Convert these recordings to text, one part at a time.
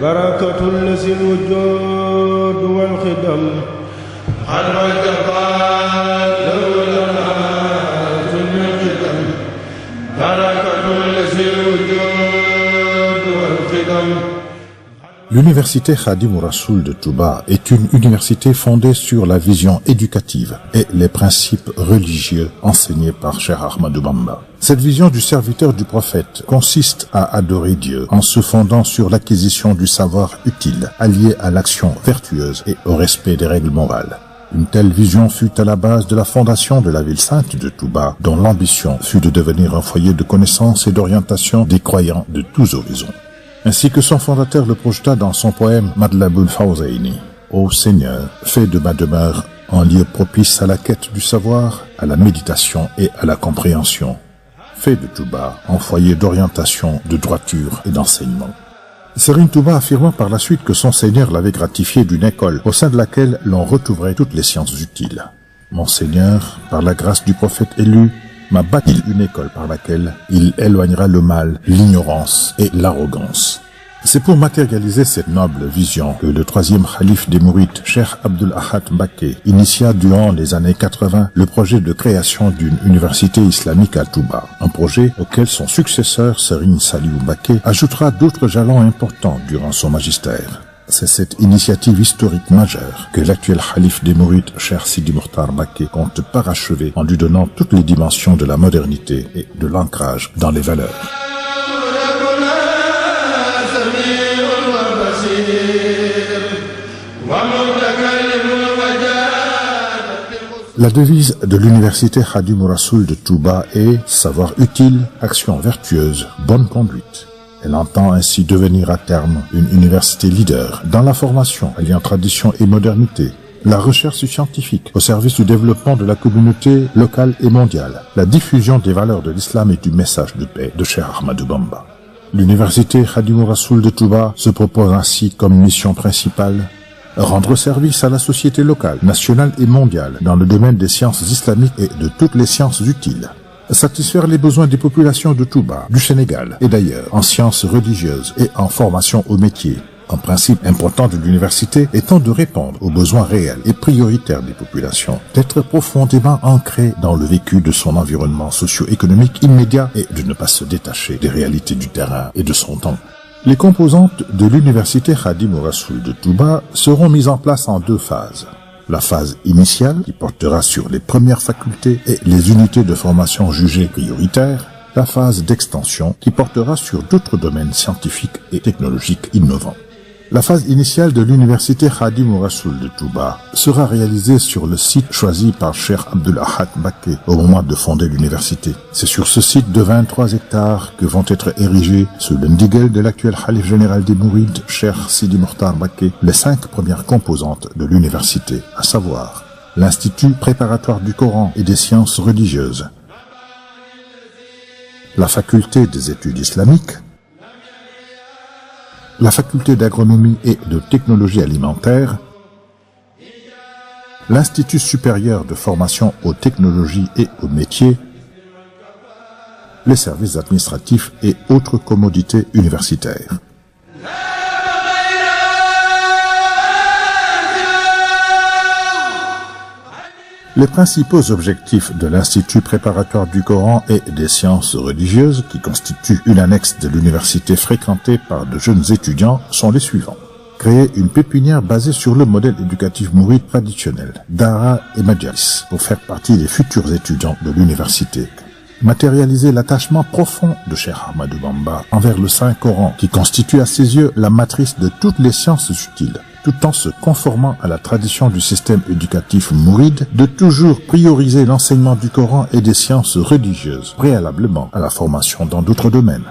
بركة الذي الوجود والخدم حرك القلب لنا ثم الخدم بركة الذي الوجود والخدم. L'université Khadim Rassoul de Touba est une université fondée sur la vision éducative et les principes religieux enseignés par Cheikh Ahmadou Bamba. Cette vision du serviteur du prophète consiste à adorer Dieu en se fondant sur l'acquisition du savoir utile, allié à l'action vertueuse et au respect des règles morales. Une telle vision fut à la base de la fondation de la ville sainte de Touba, dont l'ambition fut de devenir un foyer de connaissance et d'orientation des croyants de tous horizons. Ainsi que son fondateur le projeta dans son poème Madlabul Fawzaini. Ô Seigneur, fais de ma demeure un lieu propice à la quête du savoir, à la méditation et à la compréhension. Fais de Touba un foyer d'orientation, de droiture et d'enseignement. Serigne Touba affirma par la suite que son Seigneur l'avait gratifié d'une école au sein de laquelle l'on retrouverait toutes les sciences utiles. Mon Seigneur, par la grâce du prophète élu, m'a bâti une école par laquelle il éloignera le mal, l'ignorance et l'arrogance. C'est pour matérialiser cette noble vision que le troisième khalife des Mourides, Cheikh Abdoul Ahad Mbacké, initia durant les années 80 le projet de création d'une université islamique à Touba, un projet auquel son successeur Serigne Saliou Mbacké ajoutera d'autres jalons importants durant son magistère. C'est cette initiative historique majeure que l'actuel khalife des Mourides, Cheikh Sidi Mokhtar Mbacké, compte parachever en lui donnant toutes les dimensions de la modernité et de l'ancrage dans les valeurs. La devise de l'université Khadim Rassoul de Touba est « Savoir utile, action vertueuse, bonne conduite ». Elle entend ainsi devenir à terme une université leader dans la formation alliant tradition et modernité, la recherche scientifique au service du développement de la communauté locale et mondiale, la diffusion des valeurs de l'islam et du message de paix de Cheikh Ahmadou Bamba. L'université Khadim Rassoul de Touba se propose ainsi comme mission principale rendre service à la société locale, nationale et mondiale dans le domaine des sciences islamiques et de toutes les sciences utiles. Satisfaire les besoins des populations de Touba, du Sénégal et d'ailleurs en sciences religieuses et en formation au métier. Un principe important de l'université étant de répondre aux besoins réels et prioritaires des populations, d'être profondément ancré dans le vécu de son environnement socio-économique immédiat et de ne pas se détacher des réalités du terrain et de son temps. Les composantes de l'université Khadim Rassoul de Touba seront mises en place en deux phases. La phase initiale, qui portera sur les premières facultés et les unités de formation jugées prioritaires. La phase d'extension, qui portera sur d'autres domaines scientifiques et technologiques innovants. La phase initiale de l'université Khadim Rassoul de Touba sera réalisée sur le site choisi par Cheikh Abdoul Ahad Mbacké au moment de fonder l'université. C'est sur ce site de 23 hectares que vont être érigés, sous le ndiguel de l'actuel khalife général des Mourides, Cheikh Sidi Mokhtar Mbacké, les 5 premières composantes de l'université, à savoir l'Institut préparatoire du Coran et des sciences religieuses, la faculté des études islamiques, la faculté d'agronomie et de technologie alimentaire, l'Institut supérieur de formation aux technologies et aux métiers, les services administratifs et autres commodités universitaires. Les principaux objectifs de l'Institut préparatoire du Coran et des sciences religieuses, qui constitue une annexe de l'université fréquentée par de jeunes étudiants, sont les suivants. Créer une pépinière basée sur le modèle éducatif mouride traditionnel, Dara et Majalis, pour faire partie des futurs étudiants de l'université. Matérialiser l'attachement profond de Cheikh Ahmadou Bamba envers le Saint-Coran, qui constitue à ses yeux la matrice de toutes les sciences utiles, tout en se conformant à la tradition du système éducatif mouride de toujours prioriser l'enseignement du Coran et des sciences religieuses, préalablement à la formation dans d'autres domaines.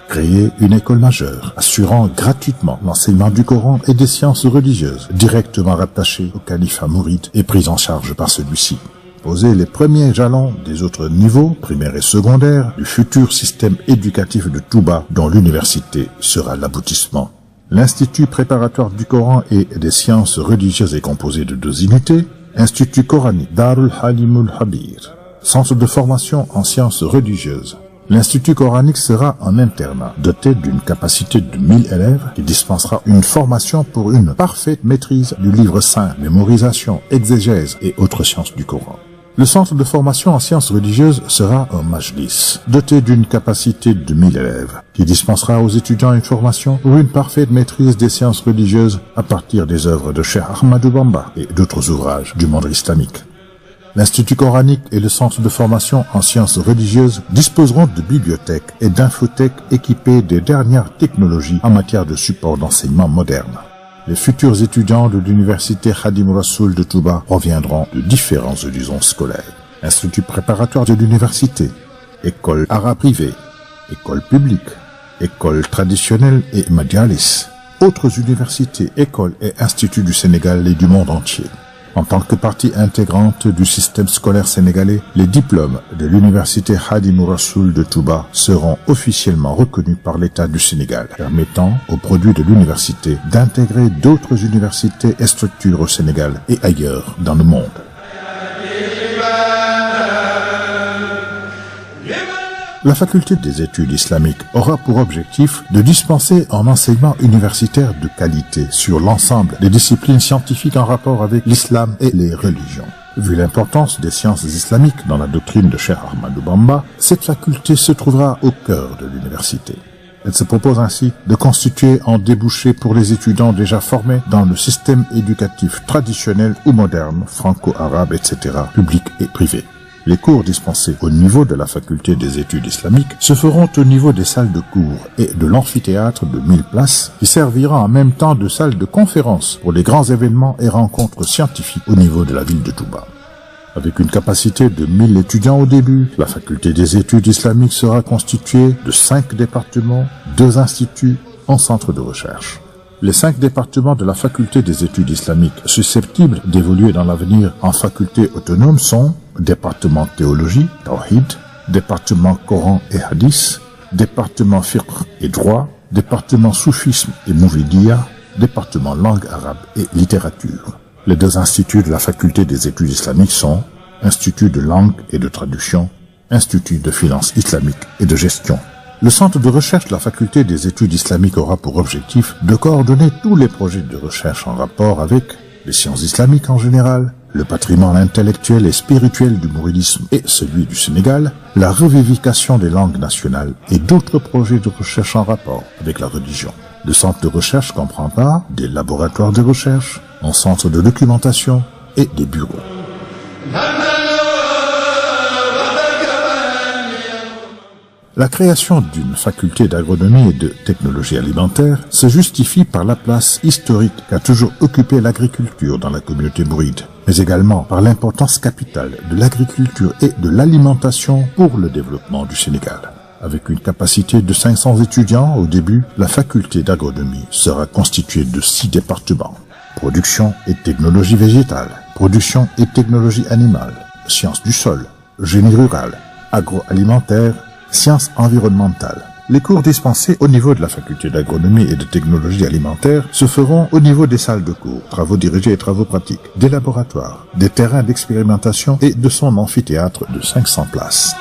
Créer une école majeure, assurant gratuitement l'enseignement du Coran et des sciences religieuses, directement rattachée au califat mouride et prise en charge par celui-ci. Poser les premiers jalons des autres niveaux, primaires et secondaires, du futur système éducatif de Touba, dont l'université sera l'aboutissement. L'Institut préparatoire du Coran et des sciences religieuses est composé de 2 unités. Institut coranique Darul Halimul Habir, centre de formation en sciences religieuses. L'Institut coranique sera un internat doté d'une capacité de 1000 élèves qui dispensera une formation pour une parfaite maîtrise du livre saint, mémorisation, exégèse et autres sciences du Coran. Le centre de formation en sciences religieuses sera un majlis, doté d'une capacité de 1000 élèves, qui dispensera aux étudiants une formation pour une parfaite maîtrise des sciences religieuses à partir des œuvres de Cheikh Ahmadou Bamba et d'autres ouvrages du monde islamique. L'Institut coranique et le centre de formation en sciences religieuses disposeront de bibliothèques et d'infothèques équipées des dernières technologies en matière de support d'enseignement moderne. Les futurs étudiants de l'université Khadim Rassoul de Touba proviendront de différents horizons scolaires. Institut préparatoire de l'université, école arabe privée, école publique, école traditionnelle et madialis, autres universités, écoles et instituts du Sénégal et du monde entier. En tant que partie intégrante du système scolaire sénégalais, les diplômes de l'université Khadim Rassoul de Touba seront officiellement reconnus par l'État du Sénégal, permettant aux produits de l'université d'intégrer d'autres universités et structures au Sénégal et ailleurs dans le monde. La faculté des études islamiques aura pour objectif de dispenser un enseignement universitaire de qualité sur l'ensemble des disciplines scientifiques en rapport avec l'islam et les religions. Vu l'importance des sciences islamiques dans la doctrine de Cheikh Ahmadou Bamba, cette faculté se trouvera au cœur de l'université. Elle se propose ainsi de constituer un débouché pour les étudiants déjà formés dans le système éducatif traditionnel ou moderne, franco-arabe, etc., public et privé. Les cours dispensés au niveau de la faculté des études islamiques se feront au niveau des salles de cours et de l'amphithéâtre de 1000 places qui servira en même temps de salle de conférence pour les grands événements et rencontres scientifiques au niveau de la ville de Touba. Avec une capacité de 1000 étudiants au début, la faculté des études islamiques sera constituée de 5 départements, 2 instituts, un centre de recherche. Les 5 départements de la faculté des études islamiques susceptibles d'évoluer dans l'avenir en faculté autonome sont département théologie, tawhid, département Coran et hadith, département fiqh et droit, département soufisme et mouvidia, département langue arabe et littérature. Les 2 instituts de la faculté des études islamiques sont Institut de langue et de traduction, Institut de finance islamique et de gestion. Le centre de recherche de la faculté des études islamiques aura pour objectif de coordonner tous les projets de recherche en rapport avec les sciences islamiques en général, le patrimoine intellectuel et spirituel du mouridisme et celui du Sénégal, la revivification des langues nationales et d'autres projets de recherche en rapport avec la religion. Le centre de recherche comprendra des laboratoires de recherche, un centre de documentation et des bureaux. La création d'une faculté d'agronomie et de technologie alimentaire se justifie par la place historique qu'a toujours occupée l'agriculture dans la communauté mouride, mais également par l'importance capitale de l'agriculture et de l'alimentation pour le développement du Sénégal. Avec une capacité de 500 étudiants au début, la faculté d'agronomie sera constituée de 6 départements. Production et technologie végétale, production et technologie animale, sciences du sol, génie rural, agroalimentaire, sciences environnementales. Les cours dispensés au niveau de la faculté d'agronomie et de technologie alimentaire se feront au niveau des salles de cours, travaux dirigés et travaux pratiques, des laboratoires, des terrains d'expérimentation et de son amphithéâtre de 500 places.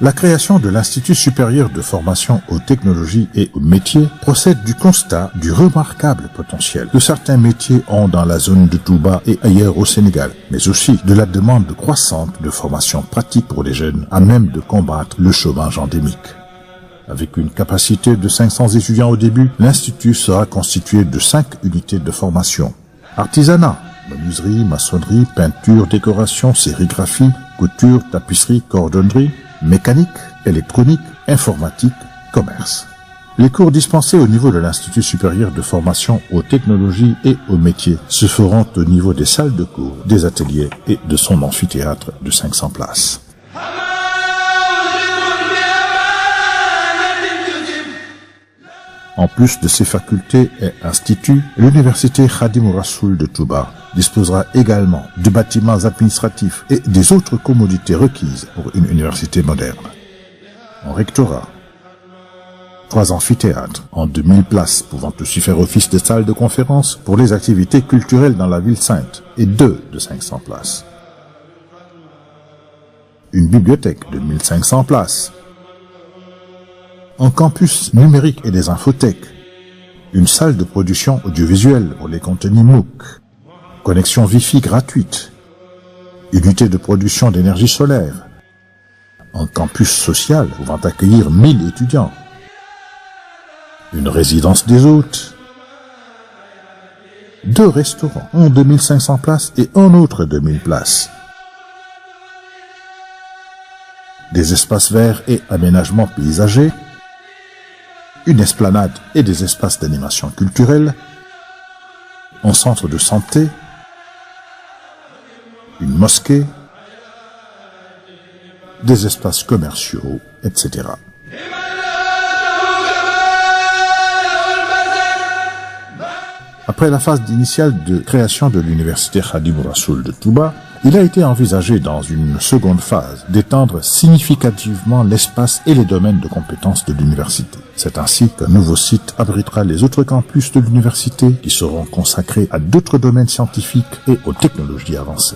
La création de l'Institut supérieur de formation aux technologies et aux métiers procède du constat du remarquable potentiel que certains métiers ont dans la zone de Touba et ailleurs au Sénégal, mais aussi de la demande croissante de formation pratique pour les jeunes à même de combattre le chômage endémique. Avec une capacité de 500 étudiants au début, l'Institut sera constitué de 5 unités de formation. Artisanat, menuiserie, maçonnerie, peinture, décoration, sérigraphie, couture, tapisserie, cordonnerie, mécanique, électronique, informatique, commerce. Les cours dispensés au niveau de l'Institut supérieur de formation aux technologies et aux métiers se feront au niveau des salles de cours, des ateliers et de son amphithéâtre de 500 places. En plus de ces facultés et instituts, l'université Khadim Rassoul de Touba disposera également de bâtiments administratifs et des autres commodités requises pour une université moderne. Un rectorat, 3 amphithéâtres en 2000 places pouvant aussi faire office de salles de conférence pour les activités culturelles dans la ville sainte et 2 de 500 places. une bibliothèque de 1500 places, un campus numérique et des infothèques, une salle de production audiovisuelle pour les contenus MOOC, connexion Wi-Fi gratuite, unité de production d'énergie solaire, un campus social pouvant accueillir 1000 étudiants, une résidence des hôtes, 2 restaurants, un de 1500 places et un autre de 1000 places, des espaces verts et aménagements paysagers, une esplanade et des espaces d'animation culturelle, un centre de santé, une mosquée, des espaces commerciaux, etc. Après la phase initiale de création de l'université Khadim Rassoul de Touba, il a été envisagé dans une seconde phase d'étendre significativement l'espace et les domaines de compétences de l'université. C'est ainsi qu'un nouveau site abritera les autres campus de l'université qui seront consacrés à d'autres domaines scientifiques et aux technologies avancées.